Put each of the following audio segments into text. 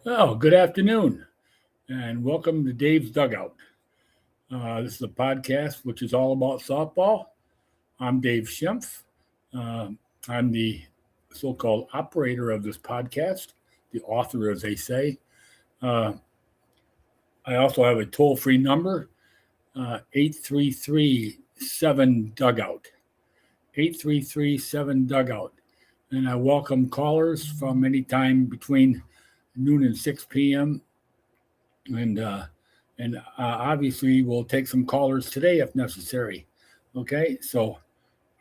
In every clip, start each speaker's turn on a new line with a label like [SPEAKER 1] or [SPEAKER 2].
[SPEAKER 1] Oh, good afternoon, and welcome to Dave's Dugout. This is a podcast which is all about softball. I'm Dave Schimpf. Uh, I'm the so-called operator of this podcast, the author, as they say. Uh, I also have a toll-free number, 833-7-DUGOUT, 833-7-DUGOUT. And I welcome callers from any time between noon and 6 p.m. and obviously we'll take some callers today if necessary. Okay, so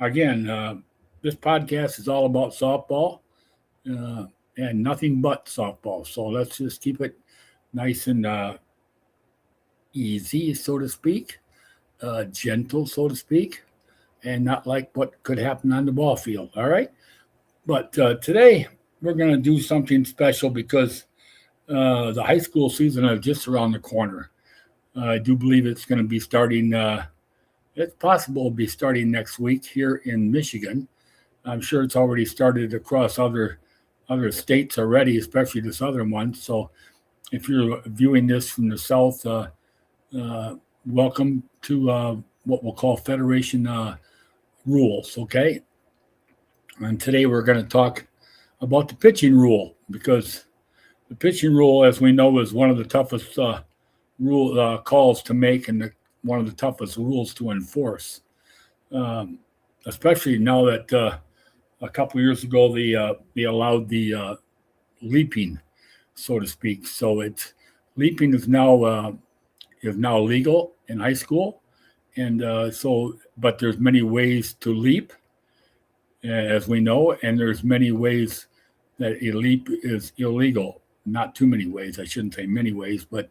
[SPEAKER 1] again, this podcast is all about softball uh, and nothing but softball. So let's just keep it nice and easy, so to speak, gentle, so to speak, and not like what could happen on the ball field. All right, but today we're going to do something special because the high school season is just around the corner. I do believe it's going to be starting. It's possible to be starting next week here in Michigan. I'm sure it's already started across other states already, especially the southern ones. So if you're viewing this from the south, welcome to what we'll call Federation rules. Okay, and today we're going to talk about the pitching rule because the pitching rule, as we know, is one of the toughest rule calls to make and one of the toughest rules to enforce. Especially now that a couple of years ago they allowed the leaping, so to speak. So it's leaping is now legal in high school, and but there's many ways to leap, as we know, and there's many ways that a leap is illegal. Not too many ways. I shouldn't say many ways, and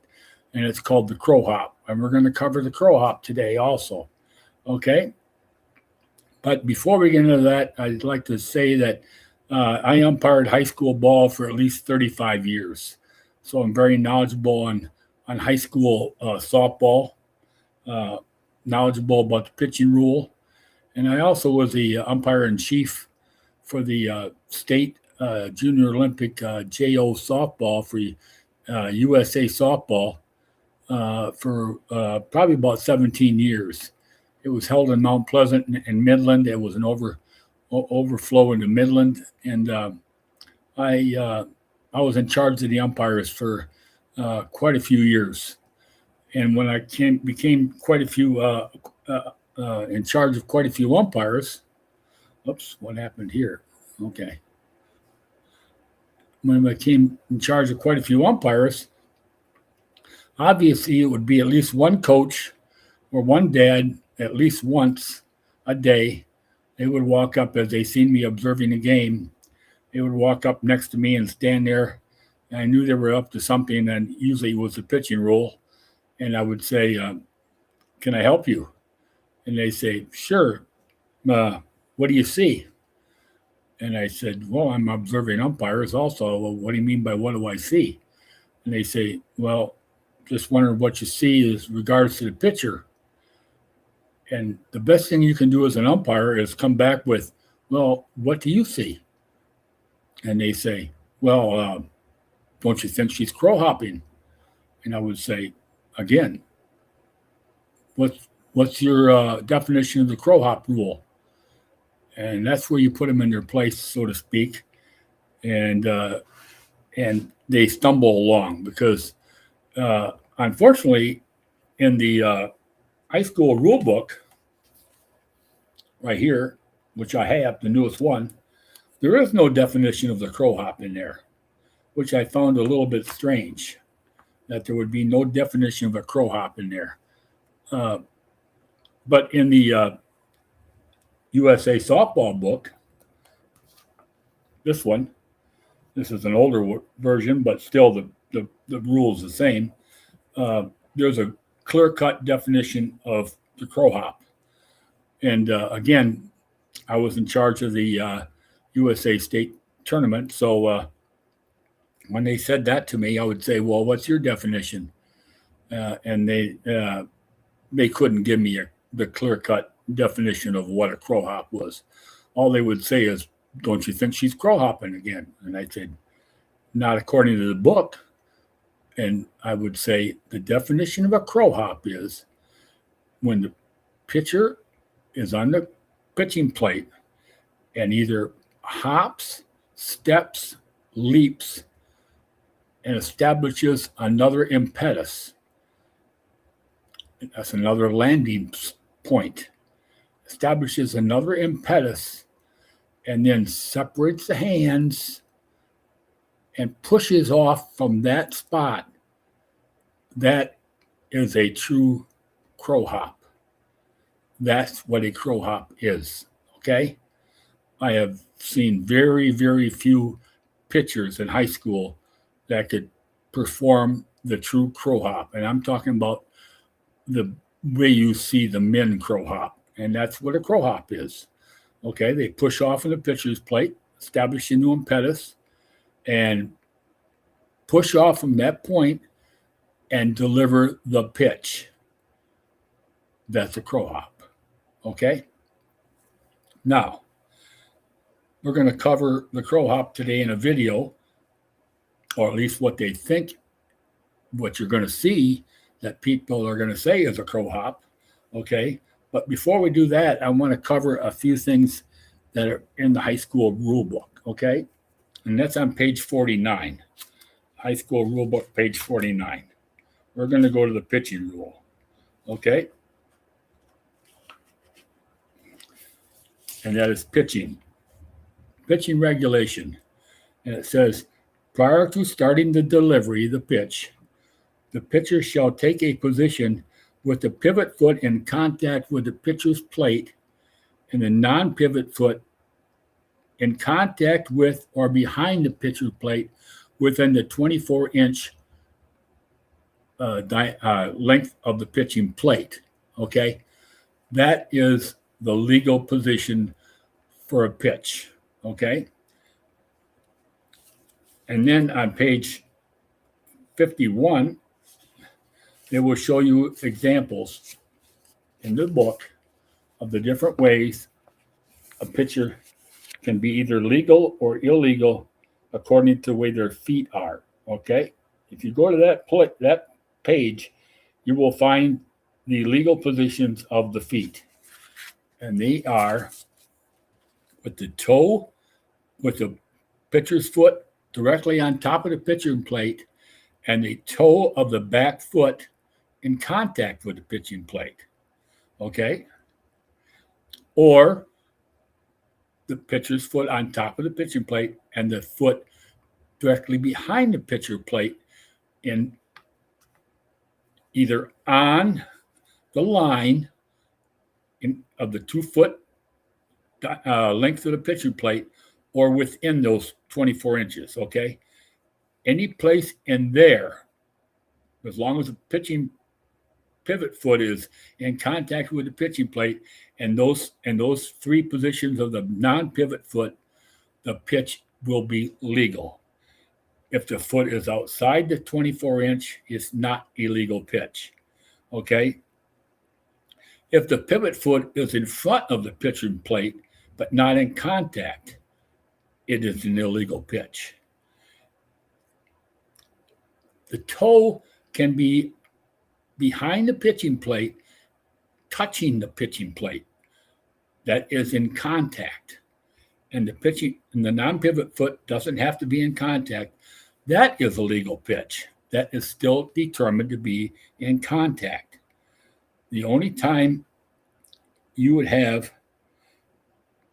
[SPEAKER 1] it's called the crow hop. And we're going to cover the crow hop today also. Okay? But before we get into that, I'd like to say that I umpired high school ball for at least 35 years. So I'm very knowledgeable on high school softball, knowledgeable about the pitching rule. And I also was the umpire in chief for the state Junior Olympic JO softball for USA softball for probably about 17 years. It was held in Mount Pleasant and Midland. It was an overflow into Midland, and I was in charge of the umpires for quite a few years. And when I became quite a few in charge of quite a few umpires. Oops, what happened here? Okay. When I came in charge of quite a few umpires, obviously it would be at least one coach or one dad at least once a day. They would walk up as they seen me observing a game. They would walk up next to me and stand there. And I knew they were up to something, and usually it was the pitching rule. And I would say, can I help you? And they say, sure. What do you see? And I said, well, I'm observing umpires also. Well, what do you mean by what do I see? And they say, well, just wondering what you see is regards to the pitcher. And the best thing you can do as an umpire is come back with, well, what do you see? And they say, well, don't you think she's crow hopping? And I would say, again, what's your definition of the crow hop rule? And that's where you put them in their place, so to speak, and they stumble along because, unfortunately, in the high school rule book right here, which I have, the newest one, there is no definition of the crow hop in there, which I found a little bit strange, that there would be no definition of a crow hop in there. But in the USA softball book, this is an older version, but still the rule is the same. There's a clear-cut definition of the crow hop. And again, I was in charge of the USA state tournament. So when they said that to me, I would say, well, what's your definition? And they couldn't give me the clear-cut definition of what a crow hop was. All they would say is, don't you think she's crow hopping again? And I said, not according to the book. And I would say the definition of a crow hop is when the pitcher is on the pitching plate and either hops, steps, leaps, and establishes another impetus. That's another landing point. Establishes another impetus and then separates the hands and pushes off from that spot. That is a true crow hop. That's what a crow hop is. Okay? I have seen very, very few pitchers in high school that could perform the true crow hop. And I'm talking about the way you see the men crow hop. And that's what a crow hop is. Okay, they push off on the pitcher's plate, establish a new impetus, and push off from that point and deliver the pitch. That's a crow hop. Okay? Now, we're going to cover the crow hop today in a video, or at least what they think, what you're going to see that people are going to say is a crow hop. Okay? But before we do that, I want to cover a few things that are in the high school rule book, okay? And that's on page 49, high school rule book, page 49. We're going to go to the pitching rule, okay? And that is pitching regulation. And it says, prior to starting the delivery, the pitch, the pitcher shall take a position with the pivot foot in contact with the pitcher's plate and the non-pivot foot in contact with or behind the pitcher's plate within the 24-inch length of the pitching plate. Okay? That is the legal position for a pitch. Okay? And then on page 51, it will show you examples in the book of the different ways a pitcher can be either legal or illegal according to the way their feet are. Okay? If you go to that page, you will find the legal positions of the feet. And they are with the toe, with the pitcher's foot directly on top of the pitching plate, and the toe of the back foot in contact with the pitching plate. Okay? Or the pitcher's foot on top of the pitching plate and the foot directly behind the pitcher plate in either on the line of the 2-foot length of the pitching plate or within those 24 inches, okay? Any place in there, as long as the pitching pivot foot is in contact with the pitching plate and those three positions of the non-pivot foot, the pitch will be legal. If the foot is outside the 24-inch, it's not a legal pitch. Okay? If the pivot foot is in front of the pitching plate but not in contact, it is an illegal pitch. The toe can be behind the pitching plate, touching the pitching plate. That is in contact. And the non-pivot foot doesn't have to be in contact. That is a legal pitch. That is still determined to be in contact. The only time you would have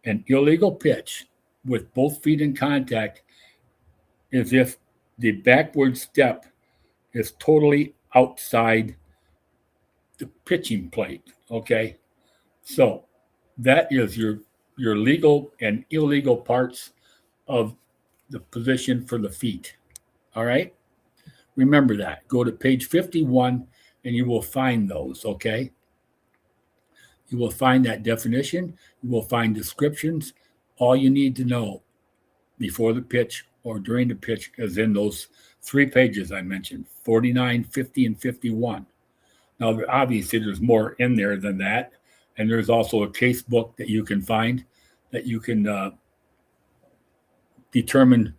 [SPEAKER 1] an illegal pitch with both feet in contact is if the backward step is totally outside the pitching plate, okay? So that is your legal and illegal parts of the position for the feet, all right? Remember that. Go to page 51 and you will find those, okay? You will find that definition. You will find descriptions. All you need to know before the pitch or during the pitch is in those 3 pages I mentioned, 49, 50, and 51. Now, obviously, there's more in there than that. And there's also a case book that you can find that you can determine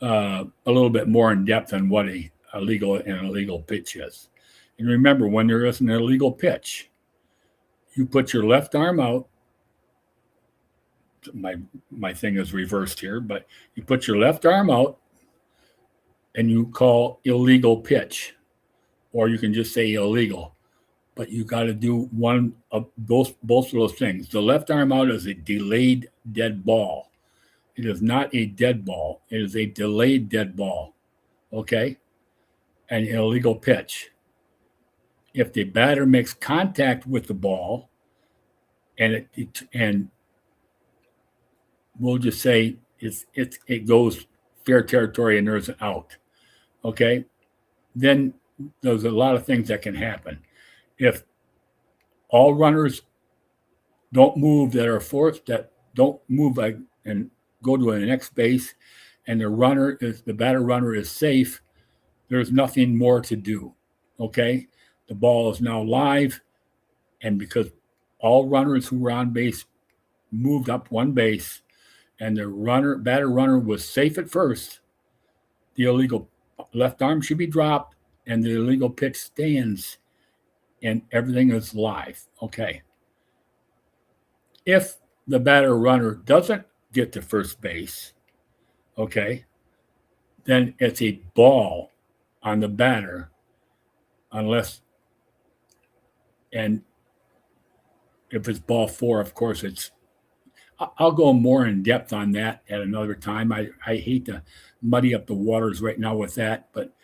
[SPEAKER 1] a little bit more in depth on what a a legal and illegal pitch is. And remember, when there is an illegal pitch, you put your left arm out. My thing is reversed here, but you put your left arm out and you call illegal pitch, or you can just say illegal. But you got to do one of both of those things. The left arm out is a delayed dead ball. It is not a dead ball. It is a delayed dead ball. Okay? An illegal pitch. If the batter makes contact with the ball, and we'll just say it goes fair territory and there's an out. Okay? Then there's a lot of things that can happen. If all runners don't move that are forced, that don't move and go to the next base, and the batter runner is safe, there's nothing more to do. Okay? The ball is now live, and because all runners who were on base moved up one base, and the batter runner was safe at first, the illegal left arm should be dropped, and the illegal pitch stands, and everything is live. Okay. If the batter runner doesn't get to first base, okay, then it's a ball on the batter, and if it's ball 4, of course, I'll go more in depth on that at another time. I hate to muddy up the waters right now with that, but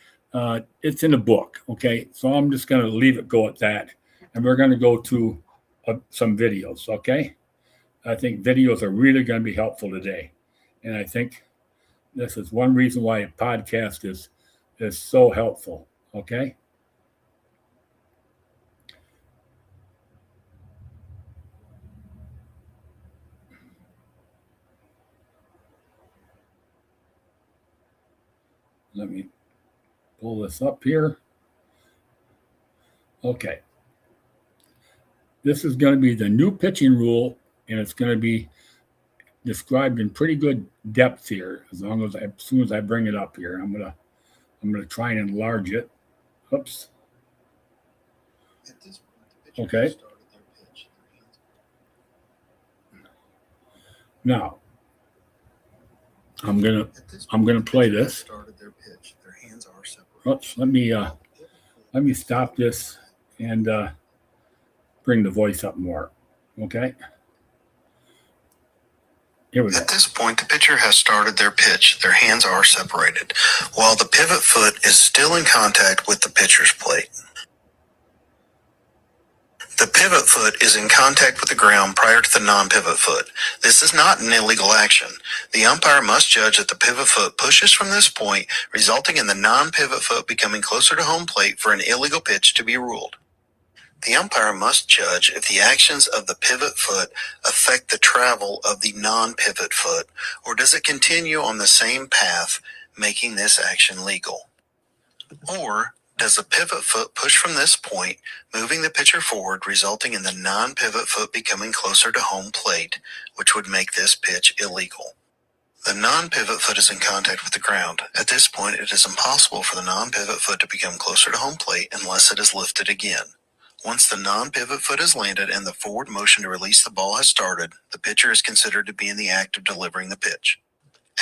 [SPEAKER 1] it's in the book, okay? So I'm just going to leave it go at that, and we're going to go to some videos, okay? I think videos are really going to be helpful today, and I think this is one reason why a podcast is so helpful, okay? Let me pull this up here. Okay. This is going to be the new pitching rule, and it's going to be described in pretty good depth here. As soon as I bring it up here, I'm gonna try and enlarge it. Oops. Okay. Now I'm gonna play this. Oops. Let me stop this and bring the voice up more. Okay. Here we go.
[SPEAKER 2] At this point, the pitcher has started their pitch. Their hands are separated, while the pivot foot is still in contact with the pitcher's plate. The pivot foot is in contact with the ground prior to the non-pivot foot. This is not an illegal action. The umpire must judge that the pivot foot pushes from this point, resulting in the non-pivot foot becoming closer to home plate for an illegal pitch to be ruled. The umpire must judge if the actions of the pivot foot affect the travel of the non-pivot foot, or does it continue on the same path, making this action legal? Or does the pivot foot push from this point, moving the pitcher forward, resulting in the non-pivot foot becoming closer to home plate, which would make this pitch illegal? The non-pivot foot is in contact with the ground. At this point, it is impossible for the non-pivot foot to become closer to home plate unless it is lifted again. Once the non-pivot foot has landed and the forward motion to release the ball has started, the pitcher is considered to be in the act of delivering the pitch.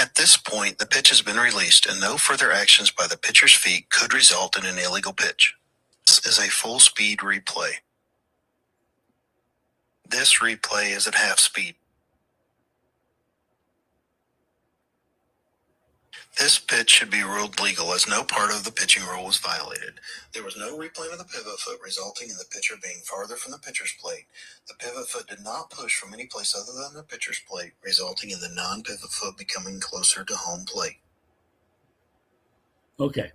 [SPEAKER 2] At this point, the pitch has been released and no further actions by the pitcher's feet could result in an illegal pitch. This is a full-speed replay. This replay is at half speed. This pitch should be ruled legal as no part of the pitching rule was violated. There was no replay of the pivot foot, resulting in the pitcher being farther from the pitcher's plate. The pivot foot did not push from any place other than the pitcher's plate, resulting in the non-pivot foot becoming closer to home plate.
[SPEAKER 1] Okay.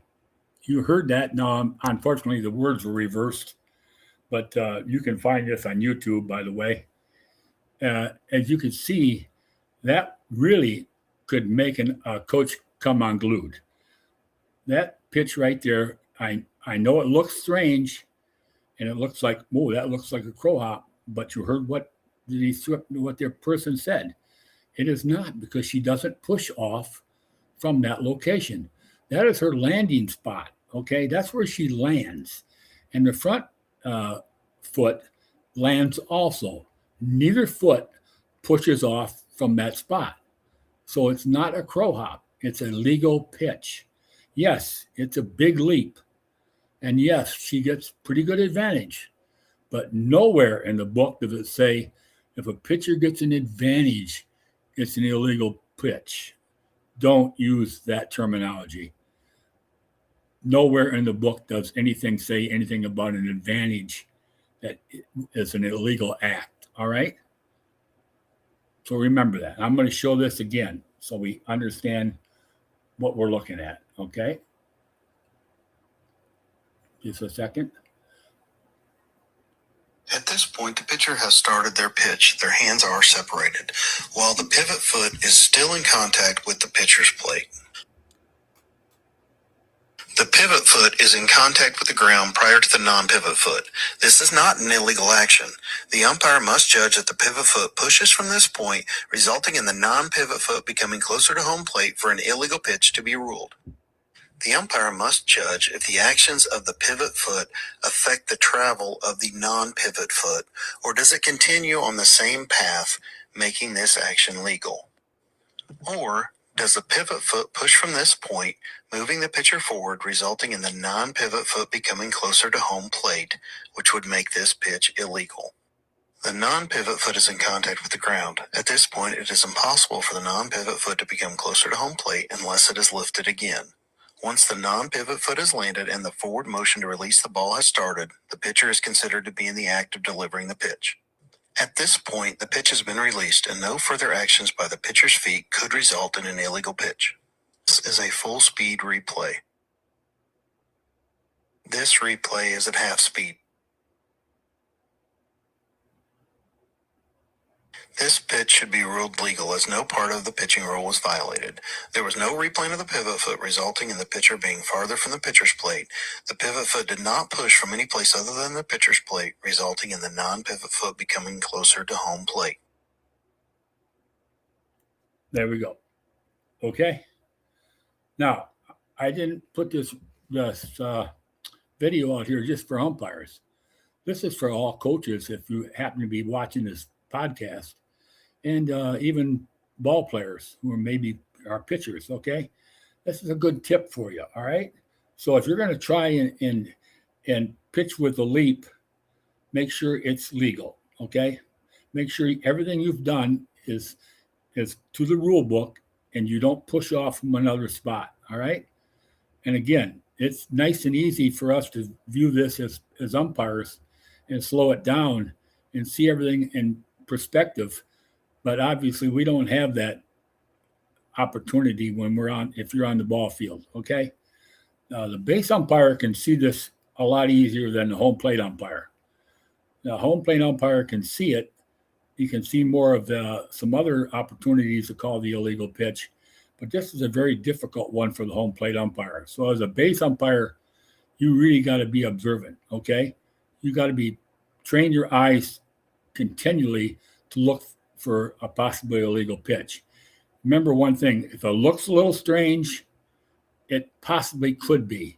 [SPEAKER 1] You heard that. Now, unfortunately, the words were reversed, but you can find this on YouTube, by the way. As you can see, that really could make a coach come unglued. That pitch right there, I know it looks strange, and it looks like, oh, that looks like a crow hop, but you heard what their person said. It is not, because she doesn't push off from that location. That is her landing spot. Okay, that's where she lands. And the front foot lands also. Neither foot pushes off from that spot. So it's not a crow hop, it's a legal pitch. Yes, it's a big leap. And yes, she gets pretty good advantage. But nowhere in the book does it say if a pitcher gets an advantage, it's an illegal pitch. Don't use that terminology. Nowhere in the book does anything say anything about an advantage that is an illegal act. All right? So remember that. I'm going to show this again so we understand what we're looking at. Okay? Just a second.
[SPEAKER 2] At this point, the pitcher has started their pitch. Their hands are separated, while the pivot foot is still in contact with the pitcher's plate. The pivot foot is in contact with the ground prior to the non-pivot foot. This is not an illegal action. The umpire must judge that the pivot foot pushes from this point, resulting in the non-pivot foot becoming closer to home plate for an illegal pitch to be ruled. The umpire must judge if the actions of the pivot foot affect the travel of the non-pivot foot, or does it continue on the same path, making this action legal? Or does the pivot foot push from this point, moving the pitcher forward, resulting in the non-pivot foot becoming closer to home plate, which would make this pitch illegal? The non-pivot foot is in contact with the ground. At this point, it is impossible for the non-pivot foot to become closer to home plate unless it is lifted again. Once the non-pivot foot is landed and the forward motion to release the ball has started, the pitcher is considered to be in the act of delivering the pitch. At this point, the pitch has been released and no further actions by the pitcher's feet could result in an illegal pitch. This is a full-speed replay. This replay is at half speed. This pitch should be ruled legal as no part of the pitching rule was violated. There was no replay of the pivot foot resulting in the pitcher being farther from the pitcher's plate. The pivot foot did not push from any place other than the pitcher's plate, resulting in the non-pivot foot becoming closer to home plate.
[SPEAKER 1] There we go. Okay. Now, I didn't put this video out here just for umpires. This is for all coaches if you happen to be watching this podcast, and even ball players who are maybe our pitchers. Okay, this is a good tip for you. All right, so if you're going to try and pitch with a leap, make sure it's legal. Okay, make sure everything you've done is to the rule book, and you don't push off from another spot. All right, and again, it's nice and easy for us to view this as umpires and slow it down and see everything in perspective. But obviously we don't have that opportunity if you're on the ball field. Okay. The base umpire can see this a lot easier than the home plate umpire. The home plate umpire can see it. You can see more of some other opportunities to call the illegal pitch, but this is a very difficult one for the home plate umpire. So as a base umpire, you really got to be observant. Okay. You got to train your eyes continually to look for a possibly illegal pitch. Remember one thing, if it looks a little strange, it possibly could be.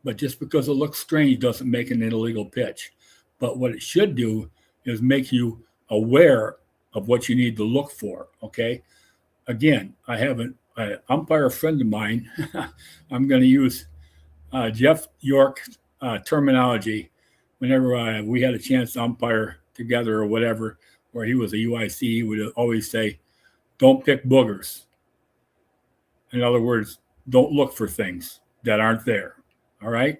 [SPEAKER 1] But just because it looks strange doesn't make it an illegal pitch. But what it should do is make you aware of what you need to look for, okay? Again, I have an umpire friend of mine. I'm going to use Jeff York terminology whenever we had a chance to umpire together or whatever, where he was a UIC, he would always say, don't pick boogers. In other words, don't look for things that aren't there. All right?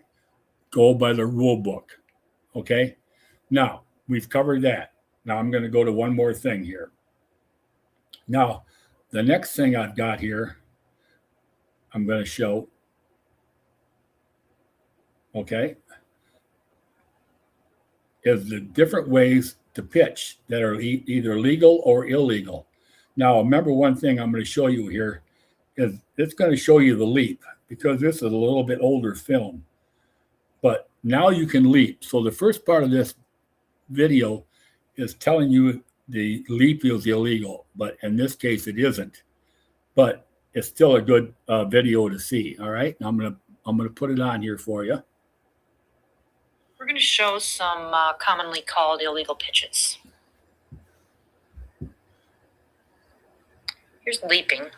[SPEAKER 1] Go by the rule book. Okay? Now, we've covered that. Now I'm going to go to one more thing here. Now, the next thing I've got here, I'm going to show. Okay? Is the different ways to pitch that are either legal or illegal. Now, remember one thing I'm going to show you here is it's going to show you the leap because this is a little bit older film. But now you can leap. So the first part of this video is telling you the leap is illegal, but in this case it isn't. But it's still a good video to see. All right, now I'm going to I'm going to put it on here for you.
[SPEAKER 3] We're going to show some commonly called illegal pitches. Here's leaping. You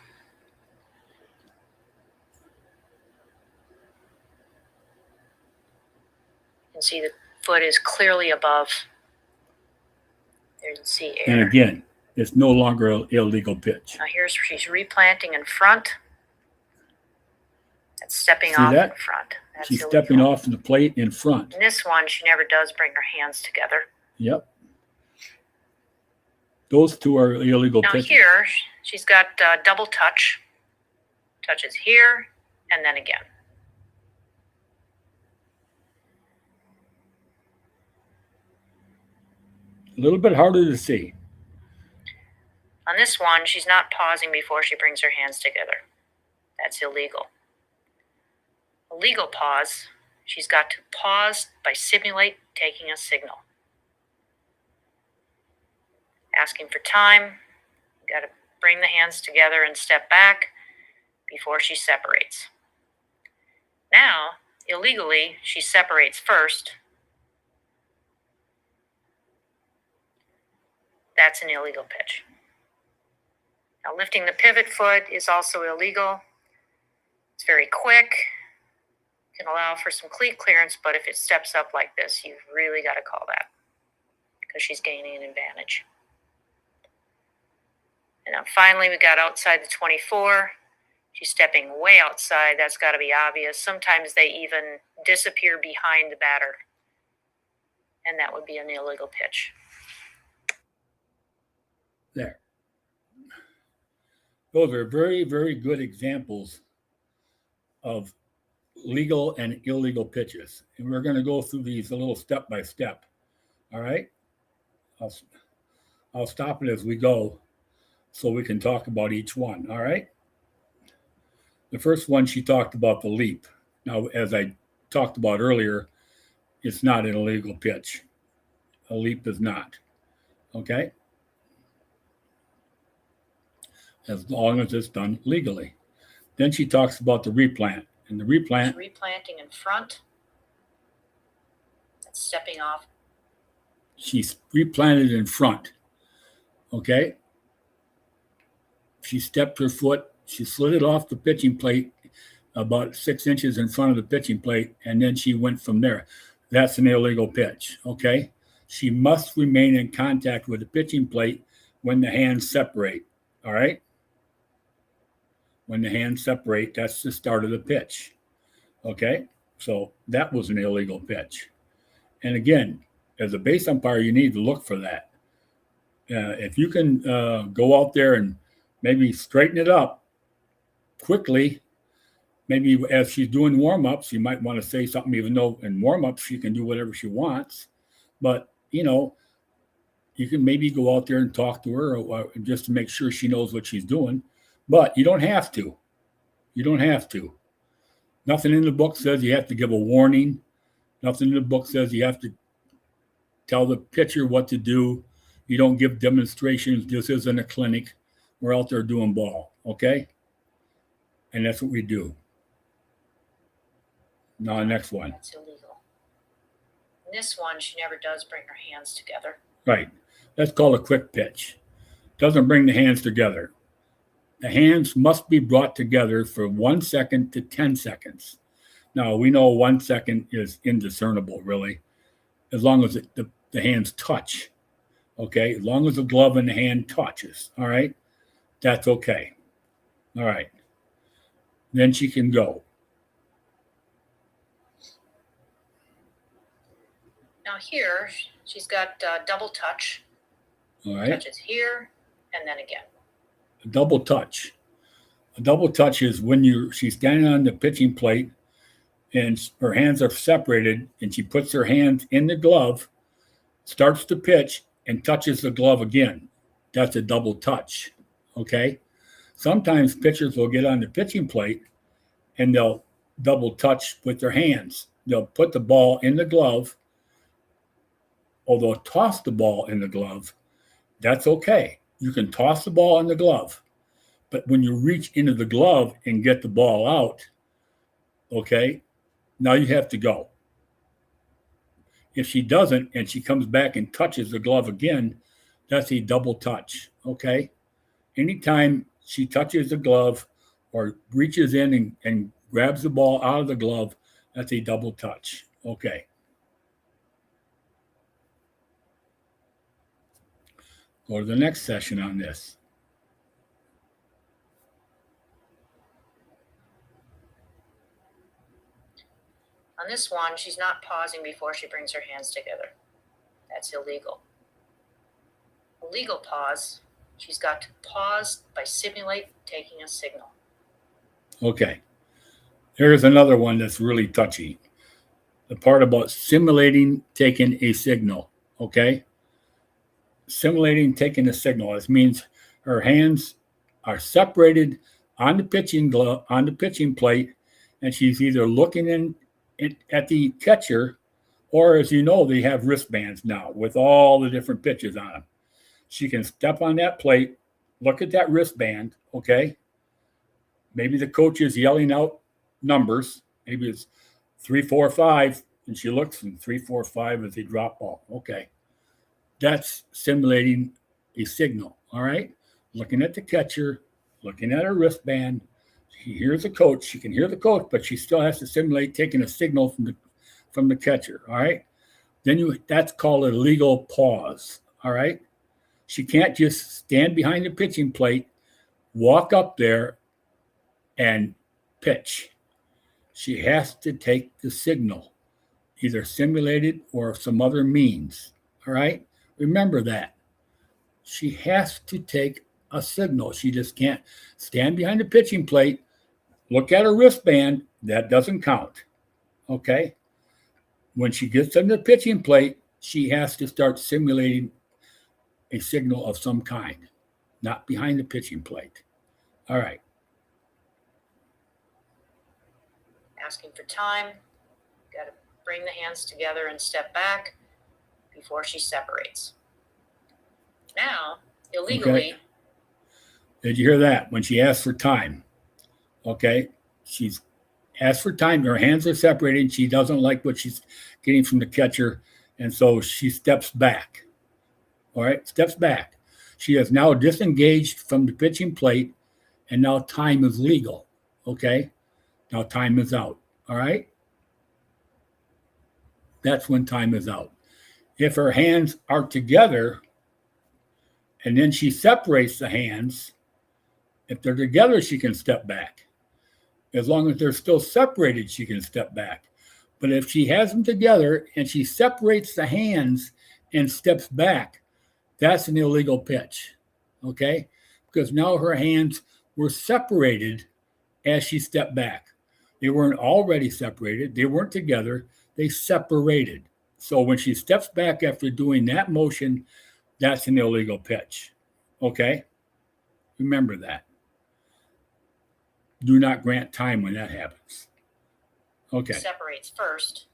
[SPEAKER 3] can see the foot is clearly above. There you can see air.
[SPEAKER 1] And again, it's no longer an illegal pitch.
[SPEAKER 3] Now here's where she's replanting in front. That's stepping
[SPEAKER 1] See
[SPEAKER 3] off
[SPEAKER 1] that?
[SPEAKER 3] in front. That's
[SPEAKER 1] She's
[SPEAKER 3] illegal.
[SPEAKER 1] stepping off the plate in front.
[SPEAKER 3] In this one, she never does bring her hands together.
[SPEAKER 1] Yep. Those two are illegal
[SPEAKER 3] Now
[SPEAKER 1] pitches.
[SPEAKER 3] here, she's got double touch. Touches here and then again.
[SPEAKER 1] A little bit harder to see.
[SPEAKER 3] On this one, she's not pausing before she brings her hands together. That's illegal. A legal pause, she's got to pause by simulate taking a signal. Asking for time, you got to bring the hands together and step back before she separates. Now, illegally, she separates first. That's an illegal pitch. Now, lifting the pivot foot is also illegal. It's very quick. Can allow for some cleat clearance, but if it steps up like this, you've really got to call that because she's gaining an advantage. And then finally, we got outside the 24. She's stepping way outside. That's got to be obvious. Sometimes they even disappear behind the batter, and that would be an illegal pitch.
[SPEAKER 1] There. Those are very, very good examples of legal and illegal pitches. And we're going to go through these a little step by step. All right? I'll stop it as we go so we can talk about each one. All right? The first one, she talked about the leap. Now, as I talked about earlier, it's not an illegal pitch. A leap is not. Okay? As long as it's done legally. Then she talks about the replant. And the replant,
[SPEAKER 3] Replanting in front. That's stepping off.
[SPEAKER 1] she's replanted in front. Okay? She stepped her foot. She slid it off the pitching plate about 6 inches in front of the pitching plate, and then she went from there. That's an illegal pitch. Okay? She must remain in contact with the pitching plate when the hands separate. All right? When the hands separate, that's the start of the pitch. Okay? So that was an illegal pitch. And again, as a base umpire, you need to look for that. If you can go out there and maybe straighten it up quickly, maybe as she's doing warm-ups, you might want to say something, even though in warm-ups she can do whatever she wants. But, you know, you can maybe go out there and talk to her or just to make sure she knows what she's doing. But you don't have to. You don't have to. Nothing in the book says you have to give a warning. Nothing in the book says you have to tell the pitcher what to do. You don't give demonstrations. This isn't a clinic. We're out there doing ball, okay? And that's what we do. Now, next one.
[SPEAKER 3] That's illegal. In this one, she never does bring her hands together.
[SPEAKER 1] Right. That's called a quick pitch. Doesn't bring the hands together. The hands must be brought together for 1 second to 10 seconds. Now, we know 1 second is indiscernible, really, as long as the hands touch. Okay? As long as the glove and the hand touches. All right? That's okay. All right. Then she can go.
[SPEAKER 3] Now here, she's got double touch.
[SPEAKER 1] All right?
[SPEAKER 3] Touches here and then again.
[SPEAKER 1] A double touch. A double touch is when she's standing on the pitching plate and her hands are separated and she puts her hands in the glove, starts to pitch, and touches the glove again. That's a double touch. Okay? Sometimes pitchers will get on the pitching plate and they'll double touch with their hands. They'll put the ball in the glove, or they'll toss the ball in the glove. That's okay. You can toss the ball in the glove. But when you reach into the glove and get the ball out, Okay. Now you have to go. If she doesn't and she comes back and touches the glove again, that's a double touch. Okay. Anytime she touches the glove or reaches in and grabs the ball out of the glove, that's a double touch. Okay. Go to the next session on this.
[SPEAKER 3] On this one, she's not pausing before she brings her hands together. That's illegal. A legal pause, she's got to pause by simulate taking a signal.
[SPEAKER 1] Okay. Here's another one that's really touchy. The part about simulating taking a signal. Okay. Simulating taking a signal. This means her hands are separated on the pitching plate, and she's either looking in at the catcher, or as you know, they have wristbands now with all the different pitches on them. She can step on that plate, look at that wristband. Okay. Maybe the coach is yelling out numbers. Maybe it's 3, 4, 5, and she looks and 3, 4, 5 is a drop ball. Okay. That's simulating a signal. All right. Looking at the catcher, looking at her wristband. She hears the coach. She can hear the coach, but she still has to simulate taking a signal from the catcher. All right. That's called a legal pause. All right. She can't just stand behind the pitching plate, walk up there, and pitch. She has to take the signal, either simulated or some other means. All right. Remember that. She has to take a signal. She just can't stand behind the pitching plate, look at her wristband. That doesn't count. Okay. When she gets on the pitching plate, she has to start simulating a signal of some kind, not behind the pitching plate. All right.
[SPEAKER 3] Asking for time. Got to bring the hands together and step back before she separates. Now, illegally.
[SPEAKER 1] Okay. Did you hear that? When she asks for time. Okay. She's asked for time. Her hands are separated. She doesn't like what she's getting from the catcher. And so she steps back. All right. Steps back. She has now disengaged from the pitching plate. And now time is legal. Okay. Now time is out. All right. That's when time is out. If her hands are together and then she separates the hands, if they're together, she can step back. As long as they're still separated, she can step back. But if she has them together and she separates the hands and steps back, that's an illegal pitch. Okay? Because now her hands were separated as she stepped back. They weren't already separated. They weren't together. They separated. So when she steps back after doing that motion, that's an illegal pitch. Okay? Remember that. Do not grant time when that happens. Okay.
[SPEAKER 3] Separates first.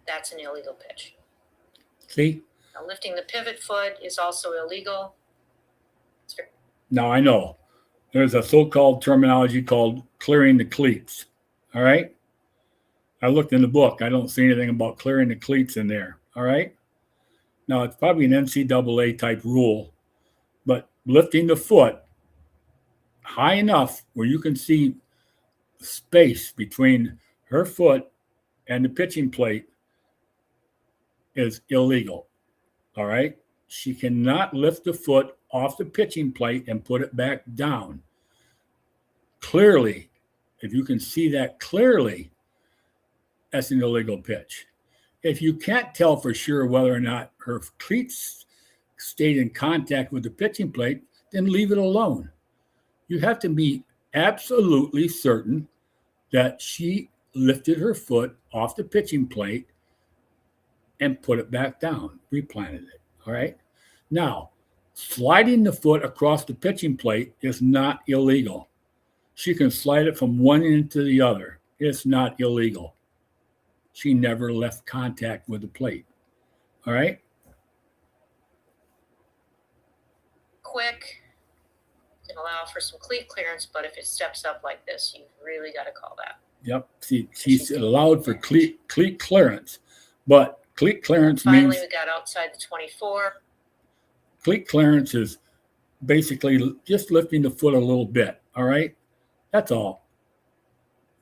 [SPEAKER 3] That's an illegal pitch.
[SPEAKER 1] See?
[SPEAKER 3] Now, lifting the pivot foot is also illegal.
[SPEAKER 1] Now I know there's a so-called terminology called clearing the cleats. All right? I looked in the book. I don't see anything about clearing the cleats in there. All right? Now, it's probably an NCAA type rule, but lifting the foot high enough where you can see space between her foot and the pitching plate is illegal. All right? She cannot lift the foot off the pitching plate and put it back down. Clearly, if you can see that clearly, that's an illegal pitch. If you can't tell for sure whether or not her cleats stayed in contact with the pitching plate, then leave it alone. You have to be absolutely certain that she lifted her foot off the pitching plate and put it back down, replanted it. All right. Now, sliding the foot across the pitching plate is not illegal. She can slide it from one end to the other. It's not illegal. She never left contact with the plate. All right.
[SPEAKER 3] Quick. Can allow for some cleat clearance, but if it steps up like this, you've really got to call that.
[SPEAKER 1] Yep. See, she's allowed for cleat clearance, but cleat clearance
[SPEAKER 3] Finally,
[SPEAKER 1] means
[SPEAKER 3] we got outside the 24.
[SPEAKER 1] cleat clearance is basically just lifting the foot a little bit. All right. That's all.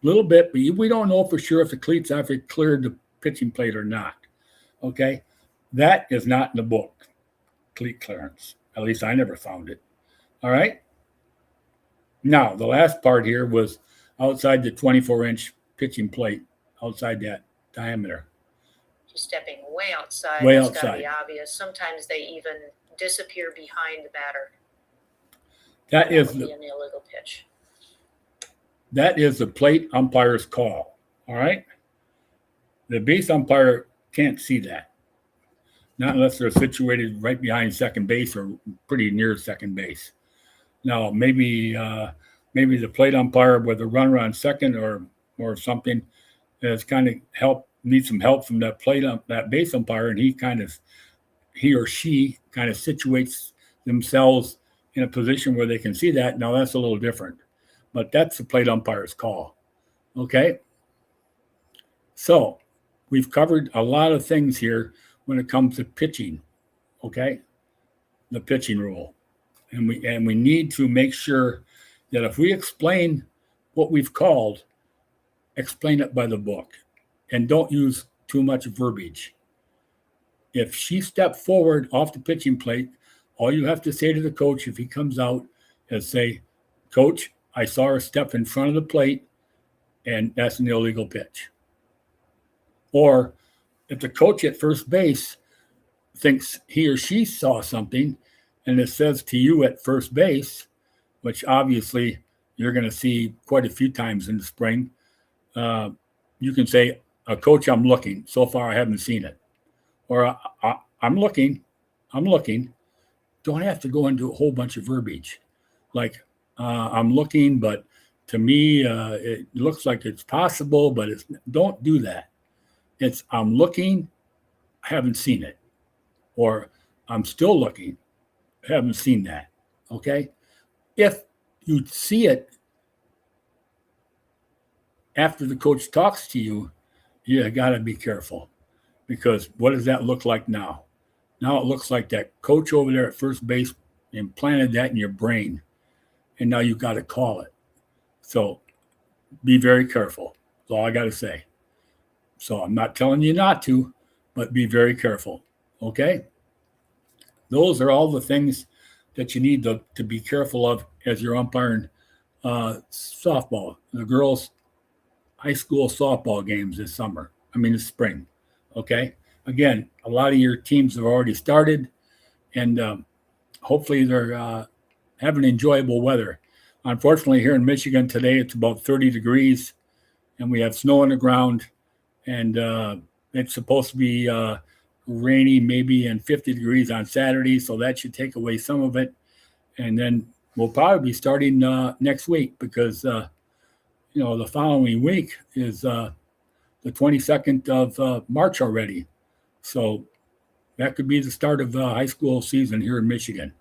[SPEAKER 1] A little bit, but we don't know for sure if the cleats actually cleared the pitching plate or not. Okay. That is not in the book, cleat clearance. At least I never found it. All right. Now, the last part here was outside the 24-inch pitching plate, outside that diameter.
[SPEAKER 3] You're stepping way outside.
[SPEAKER 1] Way
[SPEAKER 3] That's
[SPEAKER 1] outside.
[SPEAKER 3] got to be obvious. Sometimes they even disappear behind the batter.
[SPEAKER 1] That is
[SPEAKER 3] would be an illegal pitch.
[SPEAKER 1] That is the plate umpire's call. All right. The base umpire can't see that. Not unless they're situated right behind second base or pretty near second base. Now, maybe the plate umpire with a runner on second or something has kind of needs some help from that base umpire, and he or she kind of situates themselves in a position where they can see that. Now, that's a little different, but that's the plate umpire's call. Okay. So we've covered a lot of things here when it comes to pitching, okay? The pitching rule. And we need to make sure that if we explain what we've called, explain it by the book and don't use too much verbiage. If she stepped forward off the pitching plate, all you have to say to the coach if he comes out is say, "Coach, I saw her step in front of the plate, and that's an illegal pitch." Or if the coach at first base thinks he or she saw something and it says to you at first base, which obviously you're going to see quite a few times in the spring, you can say, "Coach, I'm looking. So far, I haven't seen it." Or I'm looking. Don't have to go into a whole bunch of verbiage. Like, I'm looking, but to me, it looks like it's possible, but don't do that. It's, I'm looking, haven't seen it. Or I'm still looking, haven't seen that. Okay? If you see it after the coach talks to you, you got to be careful, because what does that look like now? Now it looks like that coach over there at first base implanted that in your brain, and now you got to call it. So be very careful. That's all I got to say. So I'm not telling you not to, but be very careful. Okay? Those are all the things that you need to be careful of as you're umpiring softball, the girls' high school softball games this spring. Okay? Again, a lot of your teams have already started, and hopefully they're having enjoyable weather. Unfortunately, here in Michigan today, it's about 30 degrees, and we have snow on the ground, and it's supposed to be rainy, maybe, and 50 degrees on Saturday, so that should take away some of it. And then we'll probably be starting next week, because the following week is the 22nd of March already. So that could be the start of high school season here in Michigan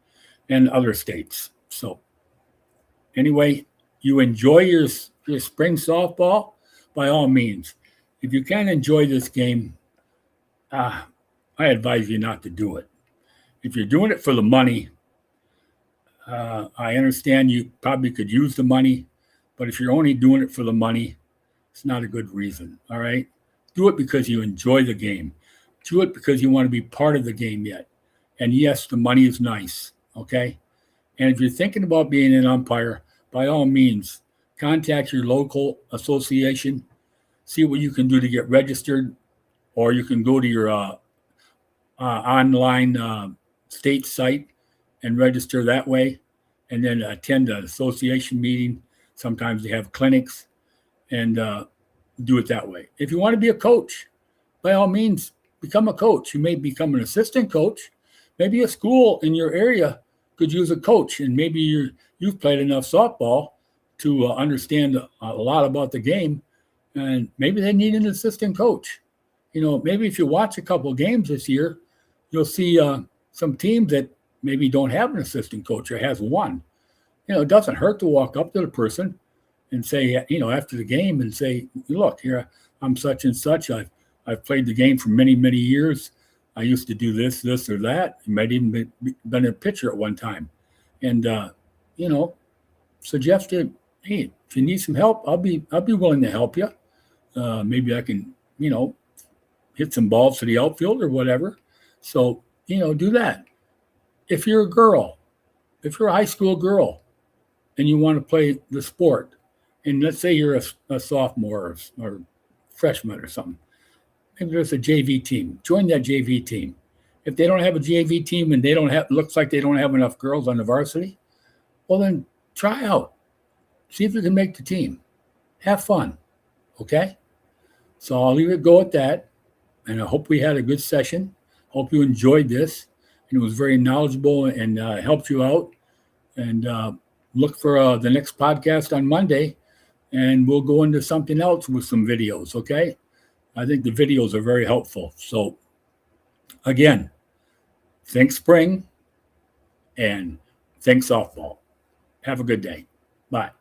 [SPEAKER 1] and other states. So anyway, you enjoy your spring softball, by all means. If you can't enjoy this game, I advise you not to do it. If you're doing it for the money, I understand you probably could use the money, but if you're only doing it for the money, it's not a good reason, all right? Do it because you enjoy the game. Do it because you want to be part of the game yet. And yes, the money is nice, okay? And if you're thinking about being an umpire, by all means, contact your local association, see what you can do to get registered, or you can go to your online state site and register that way, and then attend an association meeting. Sometimes they have clinics, and do it that way. If you want to be a coach, by all means, become a coach. You may become an assistant coach. Maybe a school in your area could use a coach, and maybe you've played enough softball to understand a lot about the game, and maybe they need an assistant coach. Maybe if you watch a couple of games this year, you'll see some teams that maybe don't have an assistant coach or has one. it doesn't hurt to walk up to the person and say, after the game and say, look, here, I'm such and such. I've played the game for many, many years. I used to do this, or that. I might even been a pitcher at one time. And, suggested, hey, if you need some help, I'll be willing to help you. Maybe I can, hit some balls to the outfield or whatever. So, do that. If you're a girl, if you're a high school girl and you want to play the sport, and let's say you're a sophomore or freshman or something, maybe there's a JV team. Join that JV team. If they don't have a JV team and looks like they don't have enough girls on the varsity, well then try out. See if you can make the team. Have fun. Okay? So I'll leave it go at that. And I hope we had a good session. Hope you enjoyed this. And it was very knowledgeable and helped you out. And look for the next podcast on Monday. And we'll go into something else with some videos, okay? I think the videos are very helpful. So, again, think spring and think softball. Have a good day. Bye.